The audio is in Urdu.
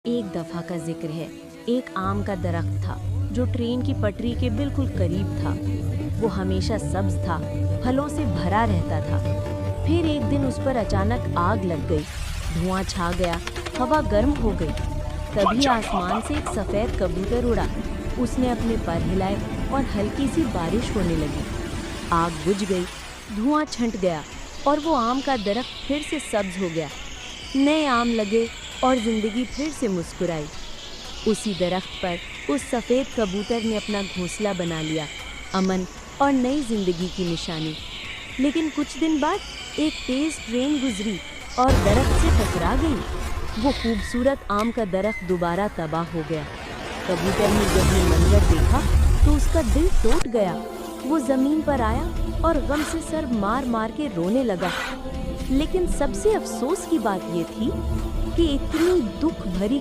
ایک دفعہ کا ذکر ہے۔ ایک آم کا درخت تھا جو ٹرین کی پٹری کے بالکل قریب تھا۔ وہ ہمیشہ سبز تھا، پھلوں سے بھرا رہتا تھا۔ پھر ایک دن اس پر اچانک آگ لگ گئی، دھواں چھا گیا، ہوا گرم ہو گئی۔ تبھی آسمان سے ایک سفید کبوتر اڑا۔ اس نے اپنے پر ہلائے اور ہلکی سی بارش ہونے لگی۔ آگ بجھ گئی، دھواں چھنٹ گیا اور وہ آم کا درخت پھر سے سبز ہو گیا۔ نئے آم لگے اور زندگی پھر سے مسکرائی۔ اسی درخت پر اس سفید کبوتر نے اپنا گھونسلہ بنا لیا، امن اور نئی زندگی کی نشانی۔ لیکن کچھ دن بعد ایک تیز ٹرین گزری اور درخت سے ٹکرا گئی۔ وہ خوبصورت آم کا درخت دوبارہ تباہ ہو گیا۔ کبوتر نے جب یہ منظر دیکھا تو اس کا دل ٹوٹ گیا۔ وہ زمین پر آیا اور غم سے سر مار مار کے رونے لگا۔ لیکن سب سے افسوس کی بات یہ تھی کہ اتنی دکھ بھری